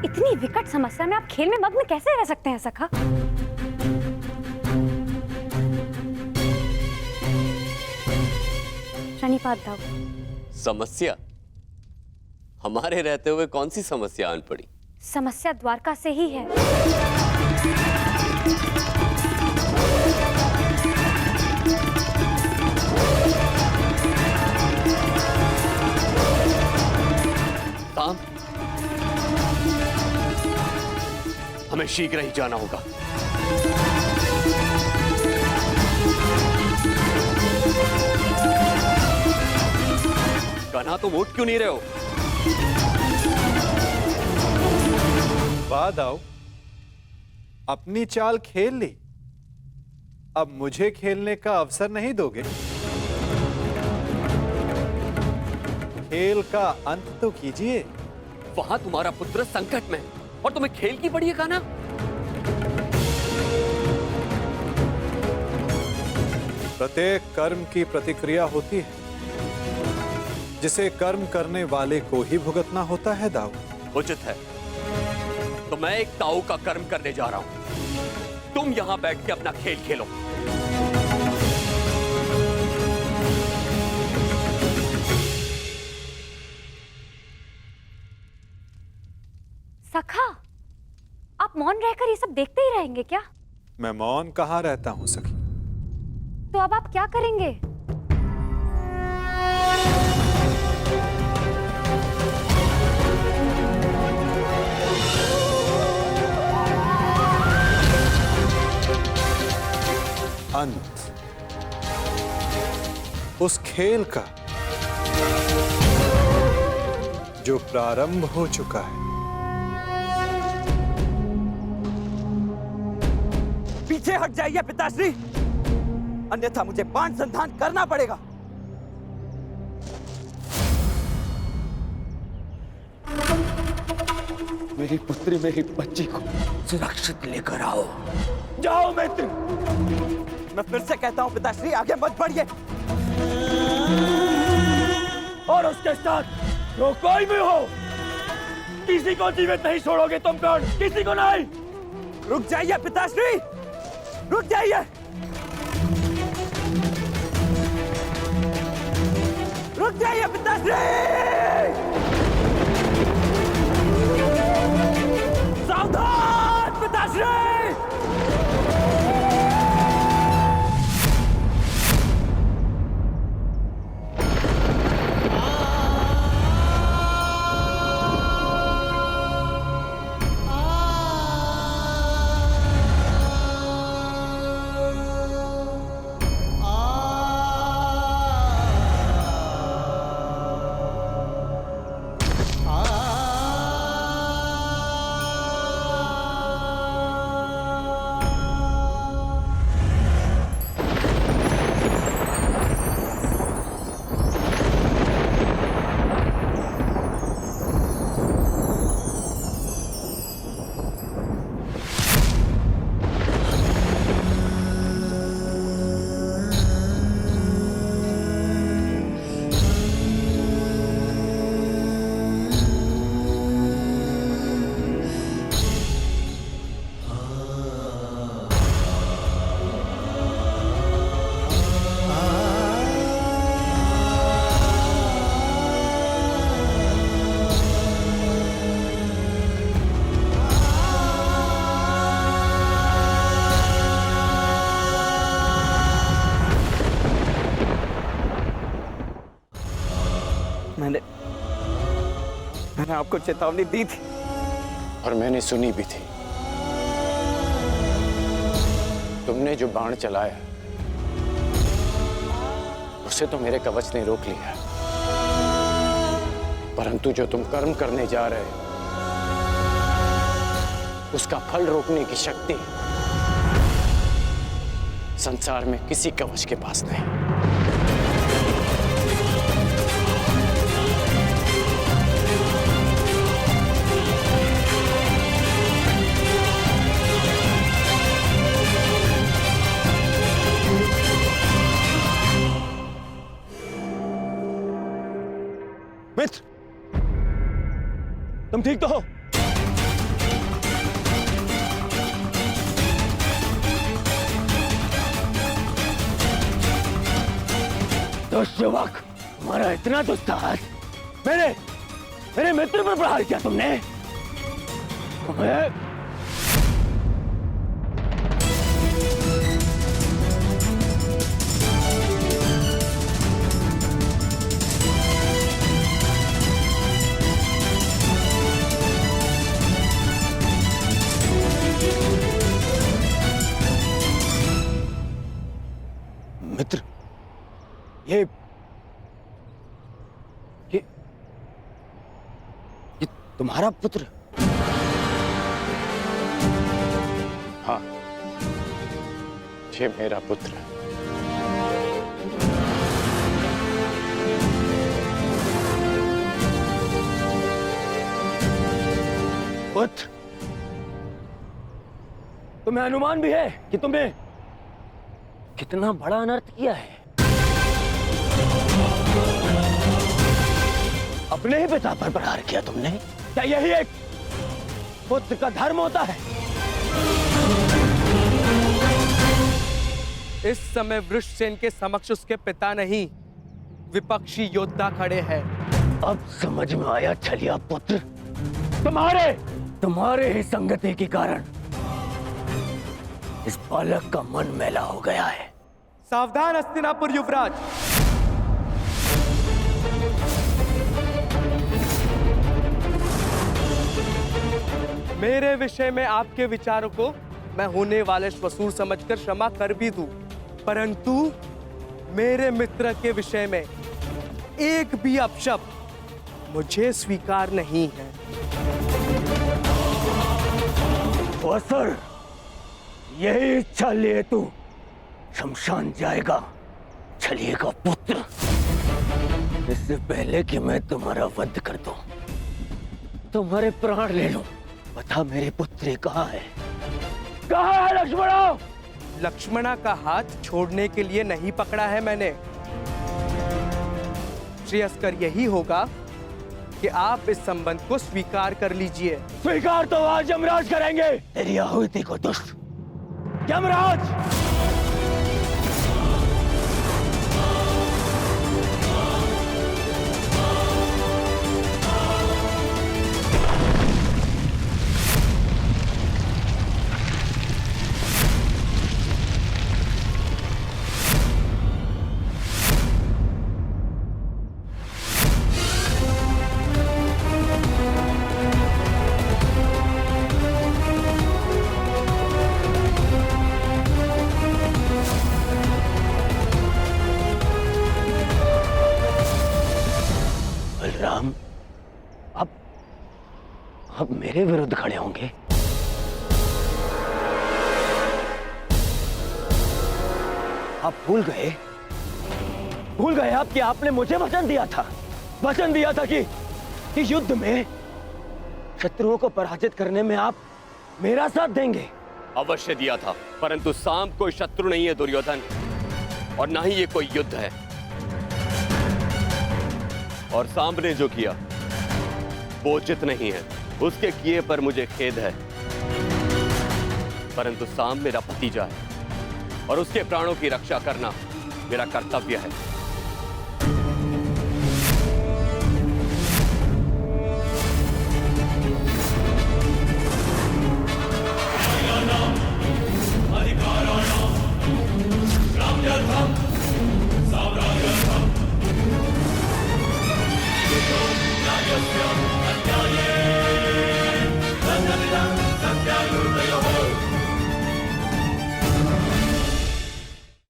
इतनी विकट समस्या में आप खेल में मग्न कैसे रह सकते हैं सखा? शनिपात दाव। समस्या? हमारे रहते हुए कौन सी समस्या आन पड़ी? समस्या द्वारका से ही है। काम? हमें शीघ्र ही जाना होगा। कान्हा, तुम उठ क्यों नहीं रहे हो? वाह दाऊ, अपनी चाल खेल ली। अब मुझे खेलने का अवसर नहीं दोगे? खेल का अंत तो कीजिए। वहां तुम्हारा पुत्र संकट में है और तुम्हें खेल की पड़ी है कान्हा? प्रत्येक कर्म की प्रतिक्रिया होती है, जिसे कर्म करने वाले को ही भुगतना होता है दाऊ। उचित है, तो मैं एक ताऊ का कर्म करने जा रहा हूं। तुम यहां बैठ के अपना खेल खेलो। सखा, आप मौन रहकर ये सब देखते ही रहेंगे क्या? मैं मौन कहाँ रहता हूं सखी। तो अब आप क्या करेंगे? अंत उस खेल का जो प्रारंभ हो चुका है। पीछे हट जाइए पिताश्री, अन्यथा मुझे बाण संधान करना पड़ेगा। मेरी पुत्री, मेरी बच्ची को सुरक्षित लेकर आओ। जाओ मित्र। मैं फिर से कहता हूं पिताश्री, आगे मत बढ़िए। और उसके साथ जो कोई भी हो, किसी को जीवित नहीं छोड़ोगे तुम कौन? किसी को नहीं। रुक जाइए पिताश्री, रुक जाइए। रुक जाइए पिताश्री। सावधान पिताश्री। मैंने आपको चेतावनी दी थी और मैंने सुनी भी थी। तुमने जो बाण चलाया उसे तो मेरे कवच ने रोक लिया, परंतु जो तुम कर्म करने जा रहे हो उसका फल रोकने की शक्ति संसार में किसी कवच के पास नहीं। मित्र, तुम ठीक तो हो? दुष्युवक, तुम्हारा इतना दुस्साहस मेरे मित्र पर प्रहार किया तुमने। तुम्हें मित्र, ये तुम्हारा पुत्र? हाँ, ये मेरा पुत्र है। पुत्र, तुम्हें अनुमान भी है कि तुमने कितना बड़ा अनर्थ किया है। अपने ही पिता पर प्रहार किया तुमने। क्या यही एक पुत्र का धर्म होता है? इस समय वृषसेन के समक्ष उसके पिता नहीं, विपक्षी योद्धा खड़े हैं। अब समझ में आया छलिया पुत्र, तुम्हारे ही संगति के कारण इस बालक का मन मैला हो गया है। सावधान हस्तिनापुर युवराज। मेरे विषय में आपके विचारों को मैं होने वाले श्वशुर समझकर क्षमा कर भी दूं, परंतु मेरे मित्र के विषय में एक भी अपशब्द मुझे स्वीकार नहीं है। सर, यही इच्छा लिए तू शमशान जाएगा छलिए का पुत्र। इससे पहले कि मैं तुम्हारा वध कर दूं, तुम्हारे प्राण ले लूं, बता मेरे पुत्र कहाँ है? कहाँ है लक्ष्मणा? लक्ष्मणा का हाथ छोड़ने के लिए नहीं पकड़ा है मैंने। श्रेयस्कर यही होगा कि आप इस संबंध को स्वीकार कर लीजिए। स्वीकार तो आज यमराज करेंगे। तेरी आहुति को दुष्ट यमराज। बलराम, अब मेरे विरुद्ध खड़े होंगे। आप भूल गए आप कि आपने मुझे वचन दिया था कि युद्ध में शत्रुओं को पराजित करने में आप मेरा साथ देंगे। अवश्य दिया था, परंतु साम कोई शत्रु नहीं है दुर्योधन, और ना ही ये कोई युद्ध है। और साम ने जो किया वो उचित नहीं है, उसके किए पर मुझे खेद है, परंतु साम मेरा भतीजा है और उसके प्राणों की रक्षा करना मेरा कर्तव्य है।